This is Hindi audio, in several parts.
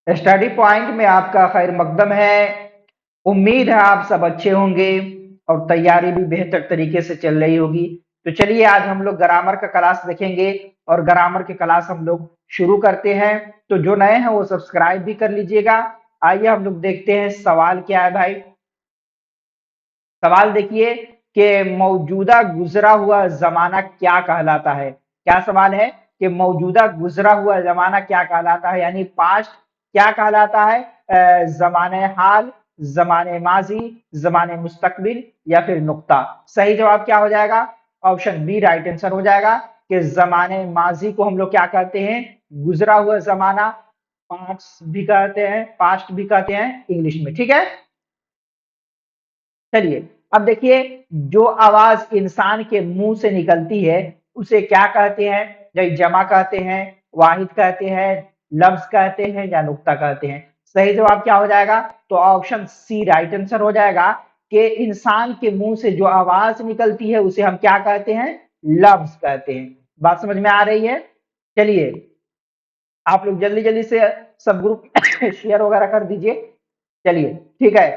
स्टडी पॉइंट में आपका खैर मकदम है। उम्मीद है आप सब अच्छे होंगे और तैयारी भी बेहतर तरीके से चल रही होगी। तो चलिए आज हम लोग ग्रामर का क्लास देखेंगे और ग्रामर की क्लास हम लोग शुरू करते हैं। तो जो नए हैं वो सब्सक्राइब भी कर लीजिएगा। आइए हम लोग देखते हैं सवाल क्या है भाई। सवाल देखिए कि मौजूदा गुजरा हुआ जमाना क्या कहलाता है। क्या सवाल है कि मौजूदा गुजरा हुआ जमाना क्या कहलाता है, यानी पास्ट क्या कहलाता है। जमाने हाल, जमाने माजी, जमाने मुस्तकबिल या फिर नुक्ता। सही जवाब क्या हो जाएगा? ऑप्शन बी राइट आंसर हो जाएगा कि जमाने माजी को हम लोग क्या कहते हैं? गुजरा हुआ जमाना। पास्ट भी कहते हैं इंग्लिश में। ठीक है, चलिए अब देखिए, जो आवाज इंसान के मुंह से निकलती है उसे क्या कहते हैं? जय जमा कहते हैं, वाहिद कहते हैं, लफ्ज कहते हैं या नुक्ता कहते हैं। सही जवाब क्या हो जाएगा? तो ऑप्शन सी राइट आंसर हो जाएगा कि इंसान के मुंह से जो आवाज निकलती है उसे हम क्या कहते हैं? लफ्ज कहते हैं। बात समझ में आ रही है? चलिए आप लोग जल्दी जल्दी से सब ग्रुप शेयर वगैरह कर दीजिए। चलिए ठीक है,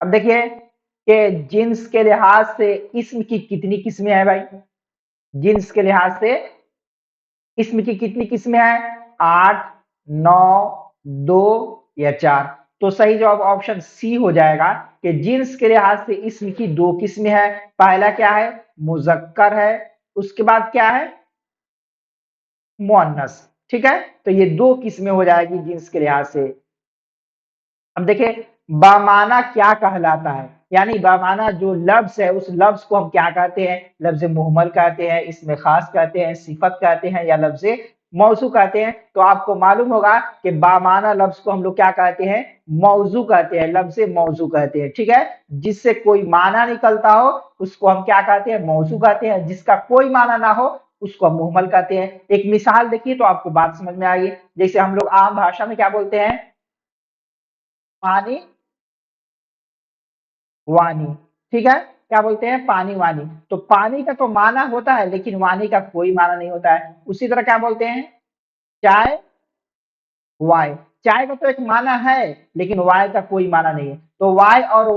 अब देखिए कि जिन्स के लिहाज से इसम की कितनी किस्में हैं भाई। जिन्स के लिहाज से इसम की कितनी किस्में हैं? 8, 9, 2 या 4। तो सही जवाब ऑप्शन सी हो जाएगा कि जिन्स के लिहाज से इसम की दो किस्में हैं। पहला क्या है? मुजक्कर है। उसके बाद क्या है? मुअन्नस। ठीक है, तो ये दो किस्में हो जाएगी जिन्स के लिहाज से। अब देखिए बामाना क्या कहलाता है, यानी बामाना जो लफ्ज है उस लफ्ज को हम क्या कहते हैं? लफ्ज मुहम्मल कहते हैं, इसमें खास कहते हैं, सिफत कहते हैं या लफ्ज मौजू कहते हैं। तो आपको मालूम होगा कि बामाना लफ्ज को हम लोग क्या कहते हैं? मौजू कहते हैं, लफ्ज मौजू कहते हैं। ठीक है, जिससे कोई माना निकलता हो उसको हम क्या कहते हैं? मौजू कहते हैं। जिसका कोई माना ना हो उसको हम मुहम्मल कहते हैं। एक मिसाल देखिए तो आपको बात समझ में आएगी। जैसे हम लोग आम भाषा में क्या बोलते हैं? पानी वानी। ठीक है, क्या बोलते हैं? पानी वानी। तो पानी का तो माना होता है लेकिन वानी का कोई माना नहीं होता है। उसी तरह क्या बोलते हैं? चाय वाय। चाय का तो एक माना है लेकिन वाय का कोई माना नहीं है। तो वाय और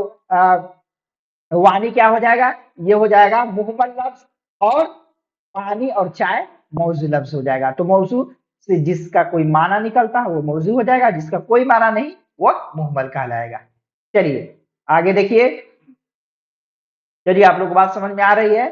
वानी क्या हो जाएगा? ये हो जाएगा मुहम्मद लफ्ज, और पानी और चाय मौजू लफ्ज हो जाएगा। तो मौजू से जिसका कोई माना निकलता है वो मौजू हो जाएगा, जिसका कोई माना नहीं वो मुहम्मल कहलाएगा। चलिए आगे देखिए। चलिए आप लोग को बात समझ में आ रही है?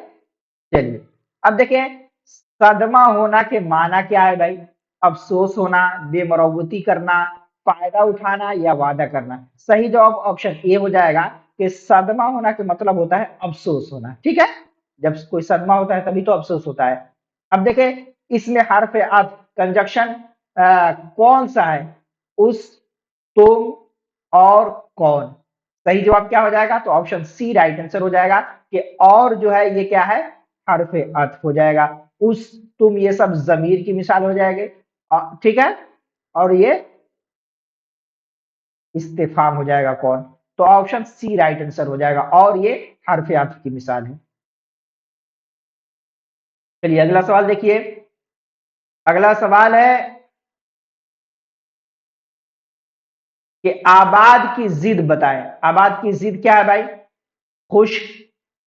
चलिए अब देखें, सदमा होना के माना क्या है भाई? अफसोस होना, बेमरौवती करना, फायदा उठाना या वादा करना। सही जवाब ऑप्शन ए हो जाएगा कि सदमा होना के मतलब होता है अफसोस होना। ठीक है, जब कोई सदमा होता है तभी तो अफसोस होता है। अब देखें इसमें हर्फ अत कंजक्शन कौन सा है? उस, तुम और कौन। सही जवाब क्या हो जाएगा? तो ऑप्शन सी राइट आंसर हो जाएगा कि और जो है ये क्या है? हर्फ अत्फ हो जाएगा। उस, तुम ये सब जमीर की मिसाल हो जाएंगे। ठीक है, और ये इस्तेफाम हो जाएगा कौन। तो ऑप्शन सी राइट आंसर हो जाएगा और ये हर्फ अत्फ की मिसाल है। चलिए अगला सवाल देखिए। अगला सवाल है कि आबाद की जिद बताएं। आबाद की जिद क्या है भाई? खुश्क,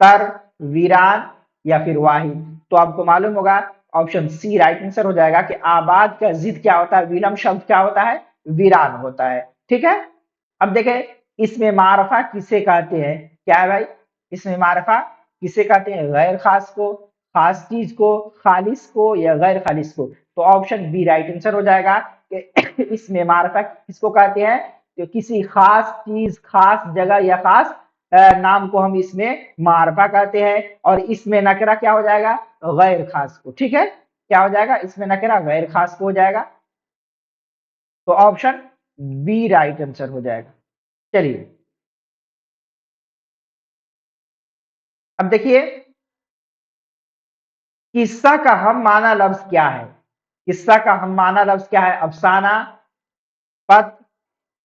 तर, वीरान या फिर वाहिद। तो आपको मालूम होगा ऑप्शन सी राइट आंसर हो जाएगा कि आबाद का जिद क्या होता है? विलम शब्द क्या होता है? वीरान होता है। ठीक है, अब देखें इसमें मारफा किसे कहते हैं? क्या है भाई? इसमें मारफा किसे कहते हैं? गैर खास को, खास चीज को, खालिस को या गैर खालिस को। तो ऑप्शन बी राइट आंसर हो जाएगा कि इसमें मारफा किसको कहते हैं? तो किसी खास चीज, खास जगह या खास नाम को हम इसमें मारफा कहते हैं। और इसमें नकरा क्या हो जाएगा? गैर खास को। ठीक है, क्या हो जाएगा? इसमें नकरा गैर खास को हो जाएगा। तो ऑप्शन बी राइट आंसर हो जाएगा। चलिए अब देखिए, किस्सा का हम माना लफ्ज क्या है? किस्सा का हम माना लफ्ज क्या है? अफसाना, पथ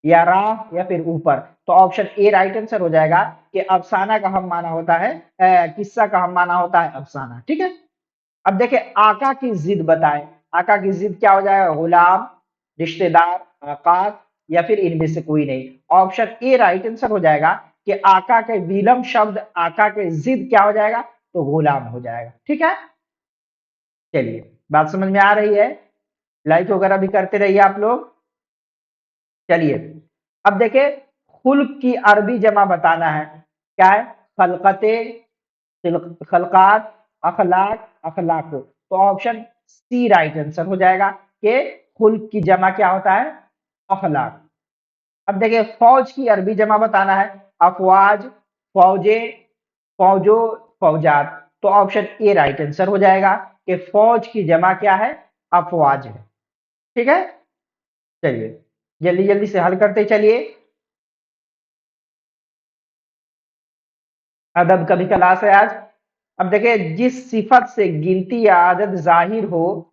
या राह या फिर ऊपर। तो ऑप्शन ए राइट आंसर हो जाएगा कि अफसाना का हम माना होता है, किस्सा का हम माना होता है अफसाना। ठीक है, अब देखिए आका की जिद बताएं। आका की जिद क्या हो जाएगा? गुलाम, रिश्तेदार, आकात या फिर इनमें से कोई नहीं। ऑप्शन ए राइट आंसर हो जाएगा कि आका के विलम शब्द आका के जिद क्या हो जाएगा, तो गुलाम हो जाएगा। ठीक है, चलिए बात समझ में आ रही है, लाइक वगैरह भी करते रहिए आप लोग। चलिए अब देखिए, खुल्क की अरबी जमा बताना है, क्या है, खलकते, खलकात, अखलाक, अखलाको। तो ऑप्शन सी राइट आंसर हो जाएगा कि खुल्क की जमा क्या होता है, अखलाक। अब देखिए, फौज की अरबी जमा बताना है, अफवाज, फौजे, फौजो, फौजात। तो ऑप्शन ए राइट आंसर हो जाएगा कि फौज की जमा क्या है, अफवाज है। ठीक है, चलिए जल्दी जल्दी से हल करते चलिए। अदब का भी क्लास है आज। अब देखिए, जिस सिफत से गिनती या आदत जाहिर हो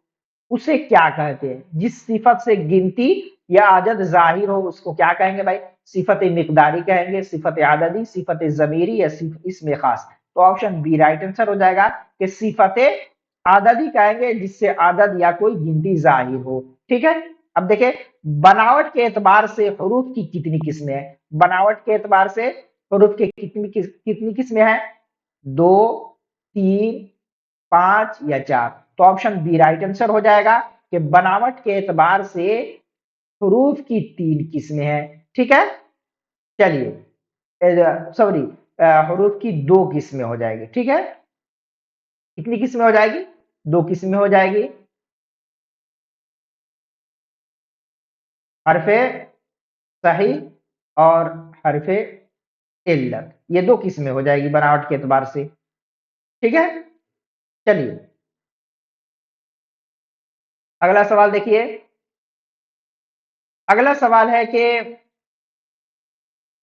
उसे क्या कहते हैं, जिस सिफत से गिनती या आदत जाहिर हो उसको क्या कहेंगे भाई, सिफत मिकदारी कहेंगे, सिफत आददी, सिफत जमीरी या इसमें खास। तो ऑप्शन बी राइट आंसर हो जाएगा कि सिफत आददी कहेंगे जिससे आदत या कोई गिनती जाहिर हो। ठीक है, अब देखिए, बनावट के एतबार से हरूफ की कितनी किस्में हैं, बनावट के एतबार से हरूफ के कितनी किस्में हैं, 2, 3, 5 या 4। तो ऑप्शन बी राइट आंसर हो जाएगा कि बनावट के एतबार से हरूफ की 3 किस्में हैं। ठीक है, चलिए सॉरी, हरूफ की 2 किस्में हो जाएगी। ठीक है, कितनी किस्में हो जाएगी, 2 किस्में हो जाएगी। हरफे सही और हरफे इल्लत, ये 2 किस्में हो जाएगी बनावट के एतबार से। ठीक है, चलिए अगला सवाल देखिए। अगला सवाल है कि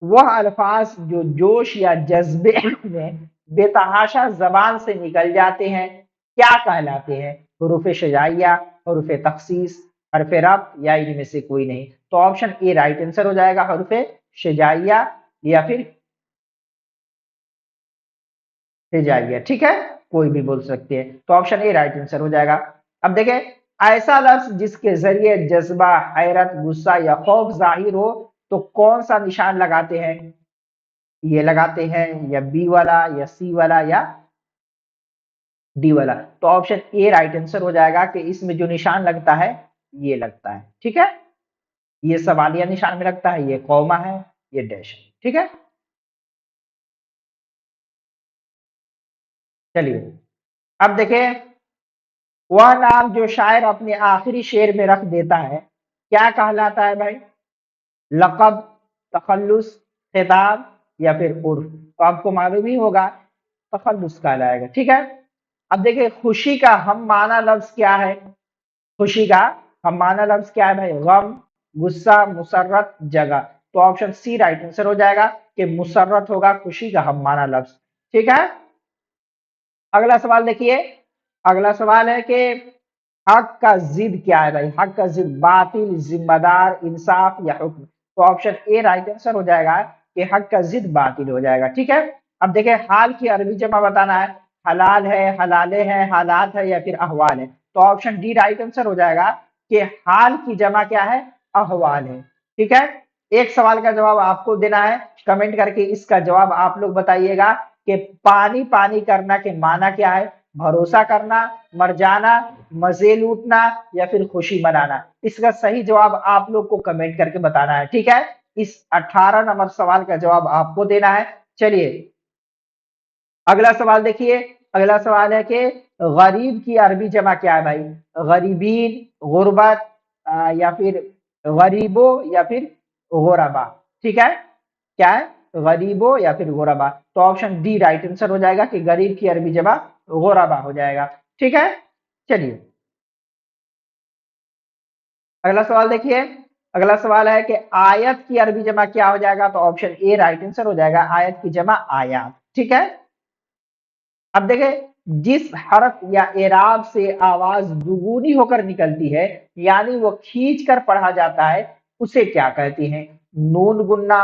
वह अल्फाज जो जोश या जज्बे में बेतहाशा जबान से निकल जाते हैं क्या कहलाते हैं, हरूफ शजाइया, हरूफ तखसीस, हरफ रब या इनमें से कोई नहीं। तो ऑप्शन ए राइट आंसर हो जाएगा, हरूफ शजाइया या फिर हिजाइया। ठीक है, कोई भी बोल सकते हैं, तो ऑप्शन ए राइट आंसर हो जाएगा। अब देखें, ऐसा लफ्ज जिसके जरिए जज्बा, हैरत, गुस्सा या खौफ जाहिर हो तो कौन सा निशान लगाते हैं, ये लगाते हैं या बी वाला या सी वाला या डी वाला। तो ऑप्शन ए राइट आंसर हो जाएगा कि इसमें जो निशान लगता है ये लगता है। ठीक है, ये सवालिया निशान में लगता है, ये कौमा है, ये डैश है। ठीक है, चलिए अब देखें, वह नाम जो शायर अपने आखिरी शेर में रख देता है क्या कहलाता है भाई, लक़ब, तखल्लुस, खिताब या फिर उर्फ। तो आपको मालूम ही होगा तखल्लुस कहलाएगा। ठीक है, अब देखिए, खुशी का हम माना लफ्ज क्या है, खुशी का हम माना लफ्ज क्या है भाई, गम, गुस्सा, मुसर्रत, जगह। तो ऑप्शन सी राइट आंसर हो जाएगा कि मुसर्रत होगा खुशी का हम माना लफ्ज। ठीक है, अगला सवाल देखिए। अगला सवाल है कि हक का जिद क्या है भाई, हक का जिद बातिल, जिम्मेदार, इंसाफ या हुक्म। तो ऑप्शन ए राइट आंसर हो जाएगा कि हक का जिद बातिल हो जाएगा। ठीक है, अब देखिए, हाल की अरबी जमा बताना है, हलाल है, हलाले है, हालात है या फिर अहवाल है। तो ऑप्शन डी राइट आंसर हो जाएगा कि हाल की जमा क्या है, अहवाल है। ठीक है, एक सवाल का जवाब आपको देना है, कमेंट करके इसका जवाब आप लोग बताइएगा कि पानी पानी करना के माना क्या है, भरोसा करना, मर जाना, मजे लूटना या फिर खुशी मनाना। इसका सही जवाब आप लोग को कमेंट करके बताना है। ठीक है, इस 18 नंबर सवाल का जवाब आपको देना है। चलिए अगला सवाल देखिए। अगला सवाल है कि गरीब की अरबी जमा क्या है भाई, गरीबीन, गुर्बत, या फिर गरीबो या फिर गुरबा। ठीक है, क्या है, गरीबो या फिर गुरबा। तो ऑप्शन डी राइट आंसर हो जाएगा कि गरीब की अरबी जमा गुरबा हो जाएगा। ठीक है, चलिए अगला सवाल देखिए। अगला सवाल है कि आयत की अरबी जमा क्या हो जाएगा। तो ऑप्शन ए राइट आंसर हो जाएगा, आयत की जमा आयात। ठीक है, अब देखें, जिस हरफ या एराब से आवाज दुगुनी होकर निकलती है यानी वो खींच कर पढ़ा जाता है उसे क्या कहते हैं, नून गुन्ना,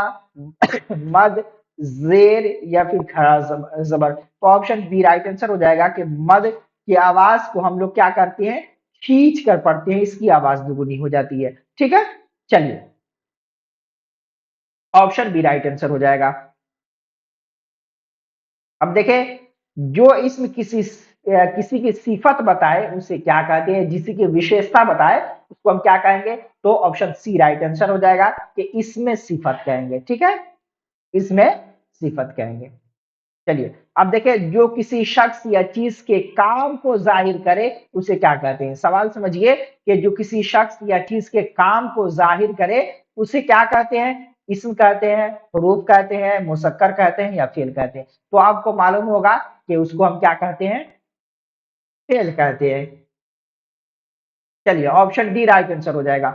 मद, जेर या फिर खड़ा जबर। तो ऑप्शन बी राइट आंसर हो जाएगा कि मद की आवाज को हम लोग क्या करते हैं, खींच कर पढ़ते हैं, इसकी आवाज दुगुनी हो जाती है। ठीक है, चलिए ऑप्शन बी राइट आंसर हो जाएगा। अब देखें, जो इसमें किसी की सिफत बताए उसे क्या कहते हैं, किसी की विशेषता बताए उसको हम क्या कहेंगे, तो ऑप्शन सी राइट आंसर हो जाएगा कि इसमें सिफत कहेंगे। ठीक है, इसमें सिफत कहेंगे। चलिए अब देखिए, जो किसी शख्स या चीज के काम को जाहिर करे उसे क्या कहते हैं। सवाल समझिए कि जो किसी शख्स या चीज के काम को जाहिर करे उसे क्या कहते हैं। इसम कहते हैं, हरूफ कहते हैं, मुसक्कर कहते हैं या फेल कहते हैं। तो आपको मालूम होगा कि उसको हम क्या कहते हैं, फेल कहते हैं। चलिए ऑप्शन डी राइट आंसर हो जाएगा।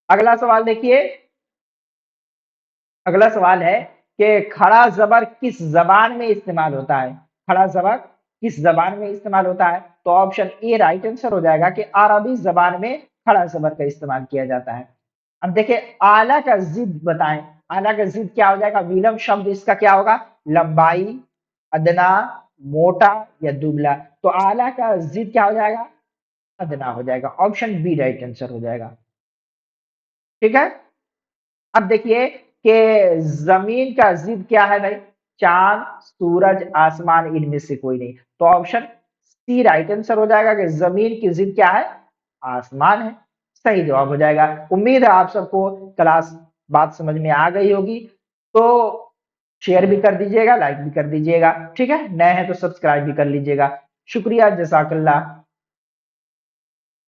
अगला सवाल देखिए, अगला सवाल है कि खड़ा जबर किस जबान में इस्तेमाल होता है। खड़ा जबर किस जबान में इस्तेमाल होता है, तो ऑप्शन ए राइट आंसर हो जाएगा कि अरबी जबान में खड़ा जबर का इस्तेमाल किया जाता है। अब देखिए, आला का जिद बताएं। आला का जिद क्या हो जाएगा, विलम शब्द इसका क्या होगा, लंबाई, अदना, मोटा या दुबला। तो आला का जिद क्या हो जाएगा, अदना हो जाएगा। ऑप्शन बी राइट आंसर हो जाएगा। ठीक है, अब देखिए कि जमीन का जिद क्या है भाई, चांद, सूरज, आसमान, इनमें से कोई नहीं। तो ऑप्शन सी राइट आंसर हो जाएगा कि जमीन की जिद क्या है, आसमान है। सही जवाब हो जाएगा। उम्मीद है आप सबको क्लास बात समझ में आ गई होगी। तो शेयर भी कर दीजिएगा, लाइक भी कर दीजिएगा। ठीक है, नए हैं तो सब्सक्राइब भी कर लीजिएगा। शुक्रिया, जज़ाकल्लाह।